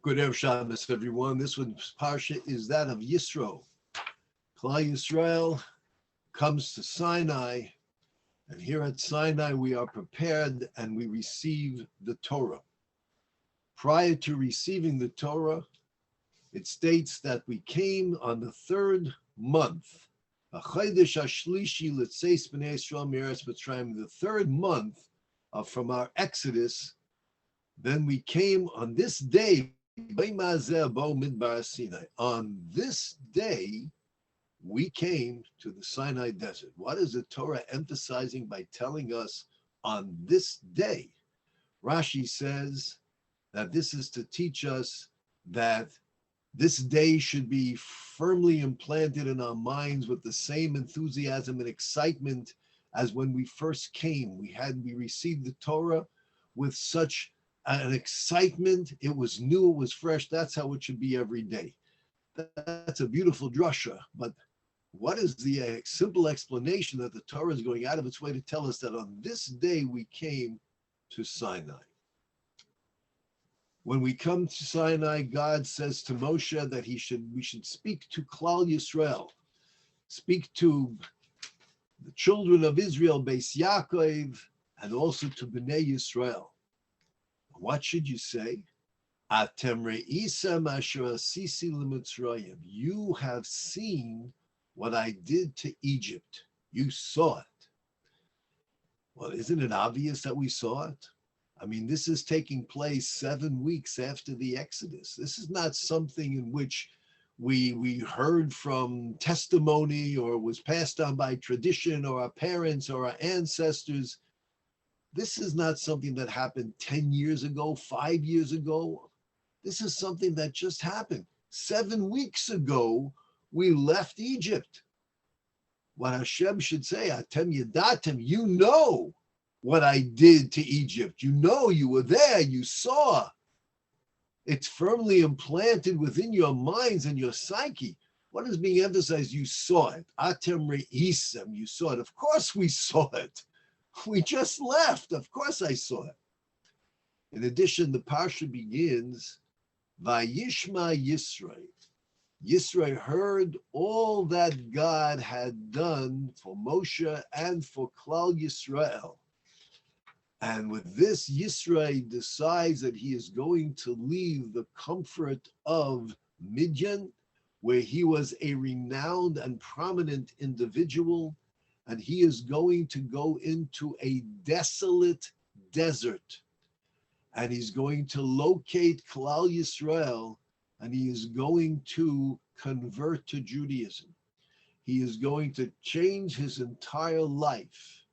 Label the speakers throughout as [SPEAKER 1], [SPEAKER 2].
[SPEAKER 1] Good Erev Shabbos, everyone. This one's Parsha is that of Yisro. Klal Yisrael comes to Sinai, and here at Sinai we are prepared and we receive the Torah. Prior to receiving the Torah, it states that we came on the third month, the third month from our Exodus. Then we came on this day. On this day, we came to the Sinai desert. What is the Torah emphasizing by telling us on this day? Rashi says that this is to teach us that this day should be firmly implanted in our minds with the same enthusiasm and excitement as when we first came. We received the Torah with such an excitement. It was new, it was fresh. That's how it should be every day. That's a beautiful drasha. But what is the simple explanation that the Torah is going out of its way to tell us that on this day we came to Sinai? When we come to Sinai, God says to Moshe that we should speak to Klal Yisrael, speak to the children of Israel, Beis Yaakov, and also to Bnei Yisrael. What should you say? You have seen what I did to Egypt. You saw it. Well, isn't it obvious that we saw it? I mean, this is taking place 7 weeks after the Exodus. This is not something in which we heard from testimony or was passed on by tradition or our parents or our ancestors. This is not something that happened 10 years ago, 5 years ago. This is something that just happened. 7 weeks ago, we left Egypt. What Hashem should say, Atem Yadatem, you know what I did to Egypt. You know, you were there, you saw. It's firmly implanted within your minds and your psyche. What is being emphasized? You saw it. Atem Re'isem, you saw it. Of course we saw it. We just left. Of course I saw it. In addition, the Parsha begins, Vayishma Yisro. Yisro heard all that God had done for Moshe and for Klal Yisrael. And with this, Yisro decides that he is going to leave the comfort of Midian, where he was a renowned and prominent individual, and he is going to go into a desolate desert. And he's going to locate Klal Yisrael, and he is going to convert to Judaism. He is going to change his entire life.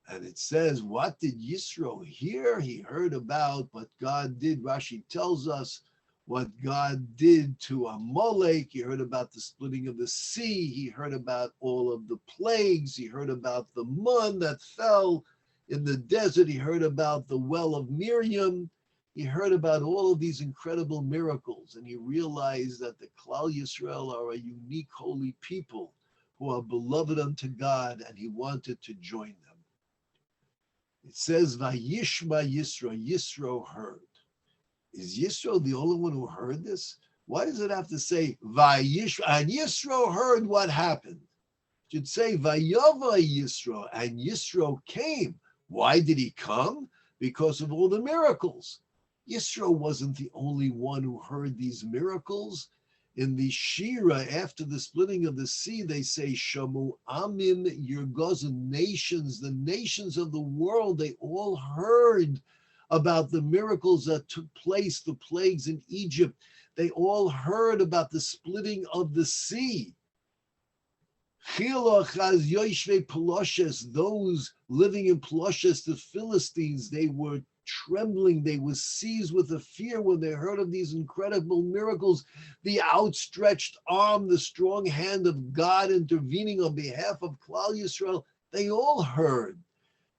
[SPEAKER 1] And it says, what did Yisro hear? He heard about what God did. Rashi tells us what God did to Amalek. He heard about the splitting of the sea. He heard about all of the plagues. He heard about the man that fell in the desert. He heard about the well of Miriam. He heard about all of these incredible miracles. And he realized that the Klal Yisrael are a unique holy people who are beloved unto God, and he wanted to join them. It says, Vayishma Yisro, Yisro heard. Is Yisro the only one who heard this? Why does it have to say Vayishma? And Yisro heard what happened. It should say Vayava Yisro, and Yisro came. Why did he come? Because of all the miracles. Yisro wasn't the only one who heard these miracles. In the Shira, after the splitting of the sea, they say, Shamu Amim Yirgozim, nations, the nations of the world, they all heard about the miracles that took place, the plagues in Egypt. They all heard about the splitting of the sea. Those living in Peloshes, the Philistines, they were trembling. They were seized with a fear when they heard of these incredible miracles, the outstretched arm, the strong hand of God intervening on behalf of Klal Yisrael. They all heard.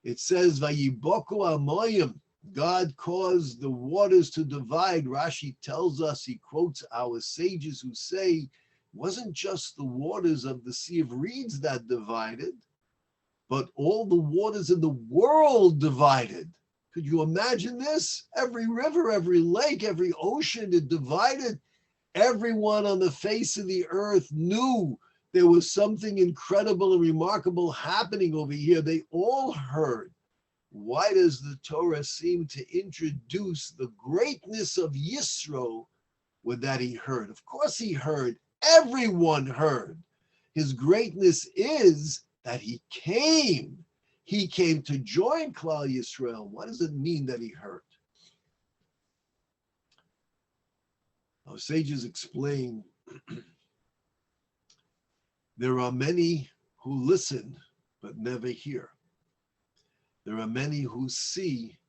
[SPEAKER 1] It says, Vayiboku Amoyim, God caused the waters to divide. Rashi tells us, he quotes our sages who say, it wasn't just the waters of the Sea of Reeds that divided, but all the waters in the world divided. Could you imagine this? Every river, every lake, every ocean, it divided. Everyone on the face of the earth knew there was something incredible and remarkable happening over here. They all heard. Why does the Torah seem to introduce the greatness of Yisro with that he heard? Of course he heard. Everyone heard. His greatness is that he came. He came to join Klal Yisrael. What does it mean that he heard? Our sages explain there are many who listen but never hear. There are many who see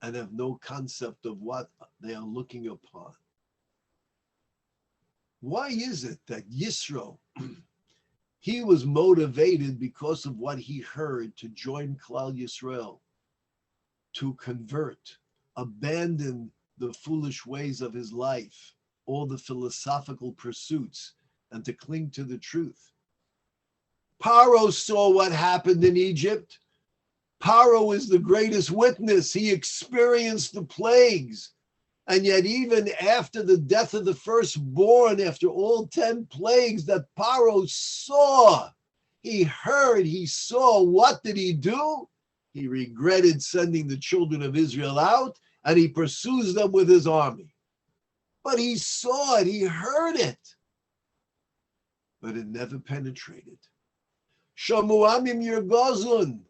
[SPEAKER 1] and have no concept of what they are looking upon. Why is it that Yisro, he was motivated because of what he heard to join Klal Yisrael, to convert, abandon the foolish ways of his life, all the philosophical pursuits, and to cling to the truth? Paro saw what happened in Egypt. Paro is the greatest witness. He experienced the plagues. And yet even after the death of the firstborn, after all 10 plagues that Paro saw, he heard, he saw, what did he do? He regretted sending the children of Israel out, and he pursues them with his army. But he saw it, he heard it, but it never penetrated. Shamuamim Yergozun,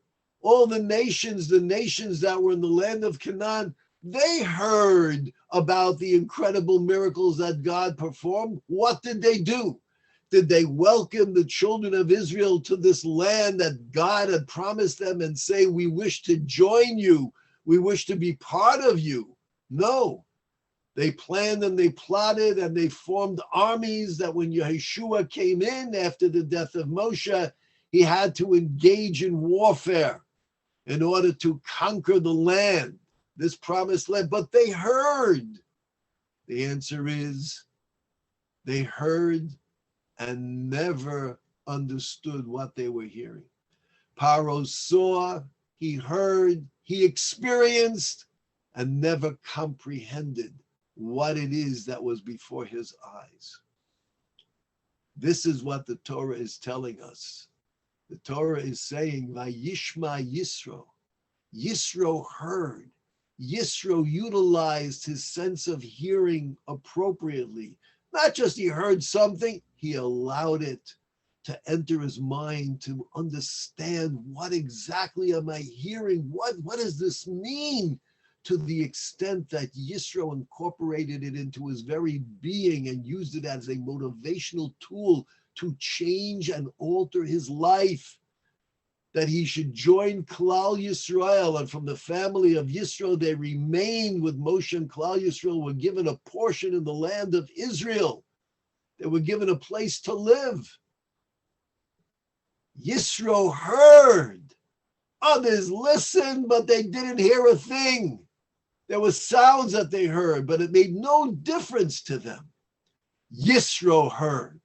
[SPEAKER 1] all the nations that were in the land of Canaan, they heard about the incredible miracles that God performed. What did they do? Did they welcome the children of Israel to this land that God had promised them and say, we wish to join you, we wish to be part of you? No. They planned and they plotted and they formed armies that when Yeshua came in after the death of Moshe, he had to engage in warfare in order to conquer the land, this promised land. But they heard. The answer is they heard and never understood what they were hearing. Paro saw, he heard, he experienced, and never comprehended what it is that was before his eyes. This is what the Torah is telling us. The Torah is saying, Vayishma Yisro. Yisro heard. Yisro utilized his sense of hearing appropriately. Not just he heard something, he allowed it to enter his mind to understand, what exactly am I hearing? What does this mean? To the extent that Yisro incorporated it into his very being and used it as a motivational tool to change and alter his life, that he should join Klal Yisrael, and from the family of Yisro they remained with Moshe, and Klal Yisrael were given a portion in the land of Israel. They were given a place to live. Yisro heard. Others listened, but they didn't hear a thing. There were sounds that they heard, but it made no difference to them. Yisro heard.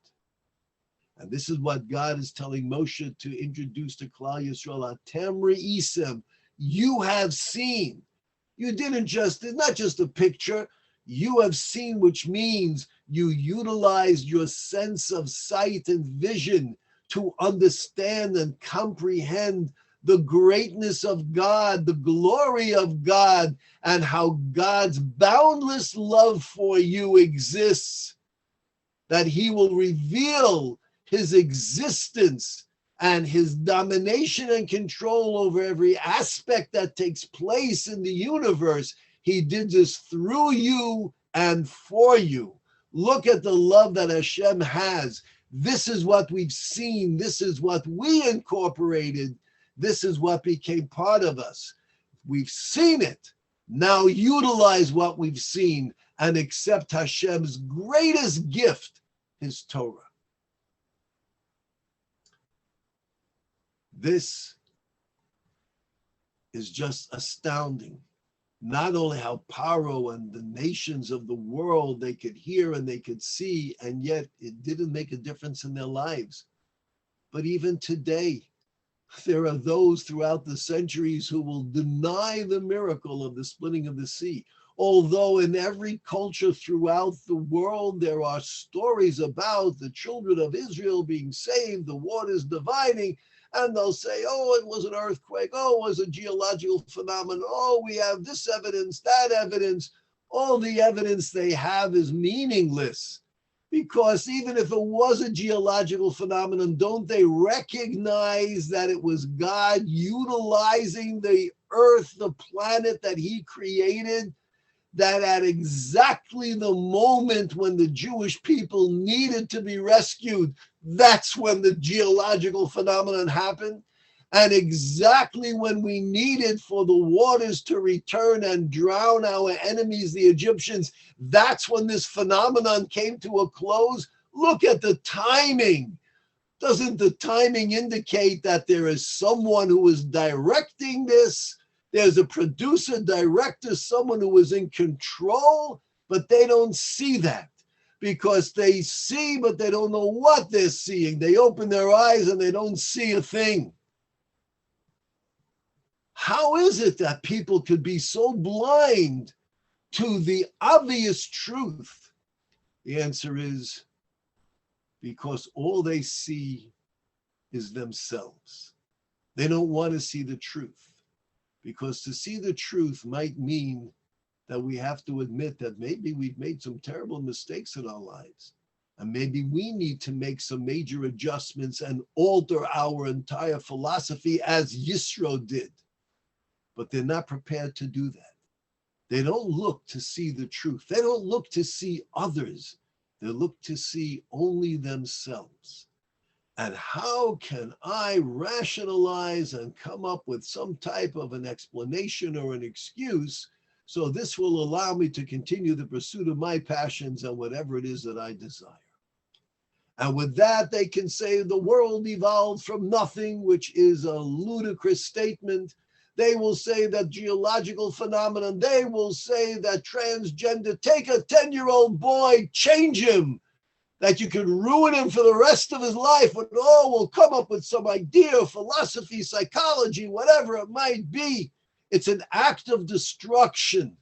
[SPEAKER 1] And this is what God is telling Moshe to introduce to Klal Yisrael. Atem re'isem, you have seen. You didn't just, it's not just a picture. You have seen, which means you utilized your sense of sight and vision to understand and comprehend the greatness of God, the glory of God, and how God's boundless love for you exists, that he will reveal his existence and his domination and control over every aspect that takes place in the universe. He did this through you and for you. Look at the love that Hashem has. This is what we've seen. This is what we incorporated. This is what became part of us. We've seen it. Now utilize what we've seen and accept Hashem's greatest gift, his Torah. This is just astounding. Not only how Paro and the nations of the world, they could hear and they could see, and yet it didn't make a difference in their lives. But even today, There are those throughout the centuries who will deny the miracle of the splitting of the sea. Although in every culture throughout the world, there are stories about the children of Israel being saved, the waters dividing, and they'll say, oh, it was an earthquake. Oh, it was a geological phenomenon. Oh, we have this evidence, that evidence. All the evidence they have is meaningless. Because even if it was a geological phenomenon, don't they recognize that it was God utilizing the earth, the planet that he created, that at exactly the moment when the Jewish people needed to be rescued, that's when the geological phenomenon happened? And exactly when we needed for the waters to return and drown our enemies, the Egyptians, that's when this phenomenon came to a close. Look at the timing. Doesn't the timing indicate that there is someone who is directing this? There's a producer, director, someone who is in control, but they don't see that because they see, but they don't know what they're seeing. They open their eyes and they don't see a thing. How is it that people could be so blind to the obvious truth? The answer is because all they see is themselves. They don't want to see the truth, because to see the truth might mean that we have to admit that maybe we've made some terrible mistakes in our lives. And maybe we need to make some major adjustments and alter our entire philosophy as Yisro did. But they're not prepared to do that. They don't look to see the truth. They don't look to see others. They look to see only themselves. And how can I rationalize and come up with some type of an explanation or an excuse so this will allow me to continue the pursuit of my passions and whatever it is that I desire? And with that, they can say the world evolved from nothing, which is a ludicrous statement. They will say that geological phenomenon. They will say that transgender, take a 10-year-old boy, change him, that you could ruin him for the rest of his life. And we'll come up with some idea, philosophy, psychology, whatever it might be. It's an act of destruction.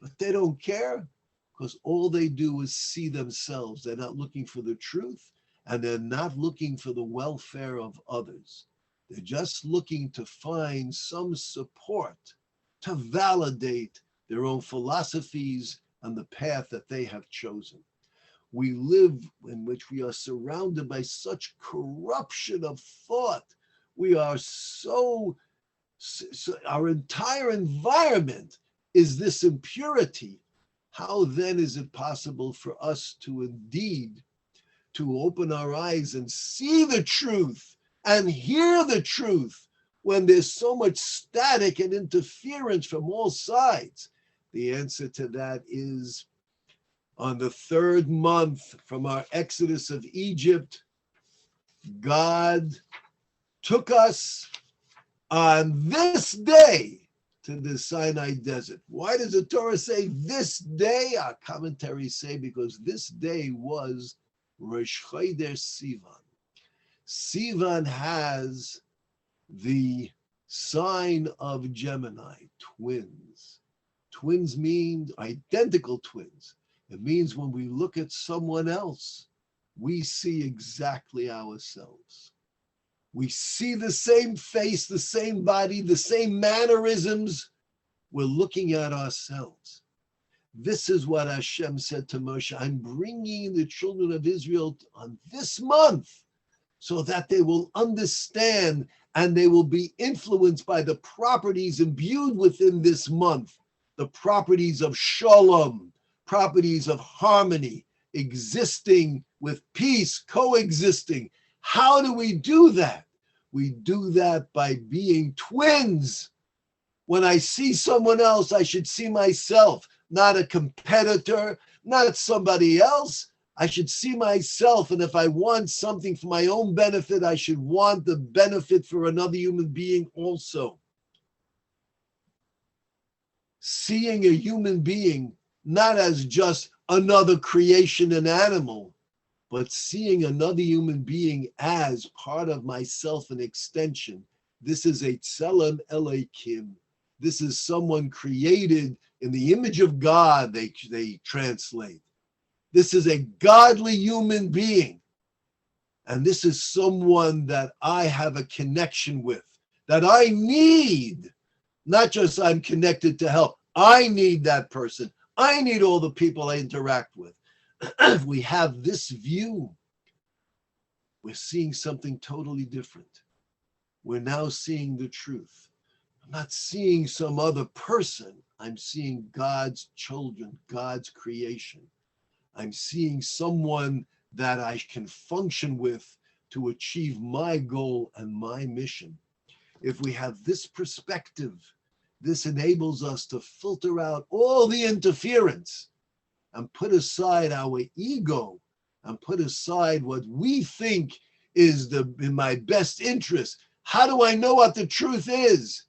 [SPEAKER 1] But they don't care because all they do is see themselves. They're not looking for the truth, and they're not looking for the welfare of others. They're just looking to find some support to validate their own philosophies and the path that they have chosen. We live in which we are surrounded by such corruption of thought. We are so our entire environment is this impurity. How then is it possible for us to indeed to open our eyes and see the truth and hear the truth when there's so much static and interference from all sides? The answer to that is on the third month from our exodus of Egypt, God took us on this day to the Sinai desert. Why does the Torah say this day? Our commentaries say because this day was Rosh Chodesh Sivan. Sivan has the sign of Gemini, twins. Twins mean identical twins. It means when we look at someone else, we see exactly ourselves. We see the same face, the same body, the same mannerisms. We're looking at ourselves. This is what Hashem said to Moshe. I'm bringing the children of Israel on this month so that they will understand and they will be influenced by the properties imbued within this month, the properties of shalom, properties of harmony, existing with peace, coexisting. How do we do that? We do that by being twins. When I see someone else, I should see myself, not a competitor, not somebody else. I should see myself. And if I want something for my own benefit, I should want the benefit for another human being also. Seeing a human being not as just another creation, an animal, but seeing another human being as part of myself, an extension. This is a tselem Elokim. This is someone created in the image of God, they translate. This is a godly human being. And this is someone that I have a connection with, that I need. Not just I'm connected to help. I need that person. I need all the people I interact with. If we have this view, we're seeing something totally different. We're now seeing the truth. I'm not seeing some other person. I'm seeing God's children, God's creation. I'm seeing someone that I can function with to achieve my goal and my mission. If we have this perspective, this enables us to filter out all the interference and put aside our ego and put aside what we think is in my best interest. How do I know what the truth is?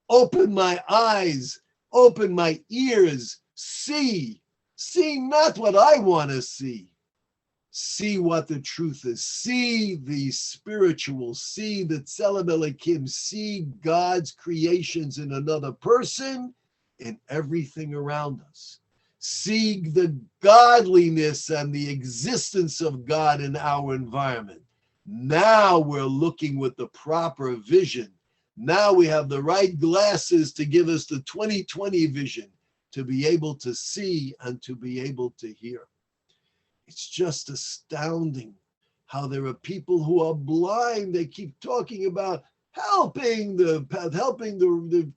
[SPEAKER 1] Open my eyes, open my ears, see not what I want to see what the truth is, see the spiritual, see the Tselem Elokim, see God's creations in another person, in everything around us. See the godliness and the existence of God in our environment. Now we're looking with the proper vision. Now we have the right glasses to give us the 20/20 vision, to be able to see and to be able to hear. It's just astounding how there are people who are blind. They keep talking about helping the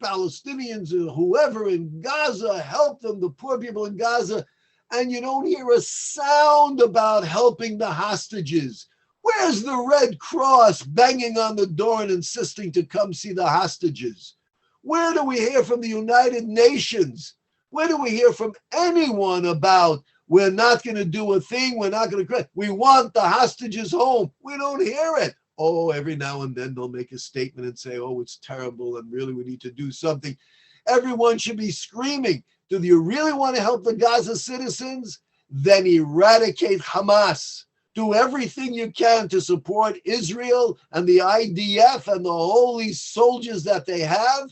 [SPEAKER 1] Palestinians or whoever in Gaza, help them, the poor people in Gaza, and you don't hear a sound about helping the hostages. Where's the Red Cross banging on the door and insisting to come see the hostages? Where do we hear from the United Nations? Where do we hear from anyone about we're not going to do a thing, we're not going to, we want the hostages home? We don't hear it. Oh, every now and then they'll make a statement and say, oh, it's terrible and really we need to do something. Everyone should be screaming, do you really want to help the Gaza citizens? Then eradicate Hamas. Do everything you can to support Israel and the IDF and the holy soldiers that they have,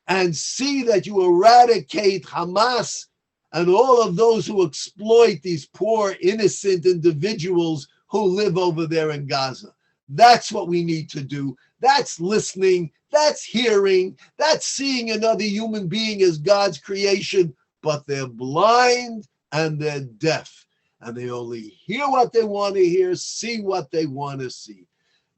[SPEAKER 1] and see that you eradicate Hamas and all of those who exploit these poor, innocent individuals who live over there in Gaza. That's what we need to do. That's listening. That's hearing. That's seeing another human being as God's creation, but they're blind and they're deaf. And they only hear what they want to hear, see what they want to see.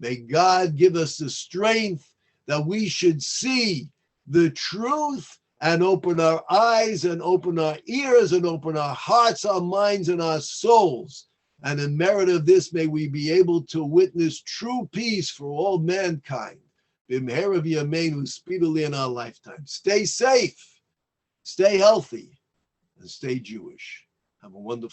[SPEAKER 1] May God give us the strength that we should see the truth and open our eyes and open our ears and open our hearts, our minds, and our souls. And in merit of this, may we be able to witness true peace for all mankind. B'mehera v'yameinu, speedily in our lifetime. Stay safe, stay healthy, and stay Jewish. Have a wonderful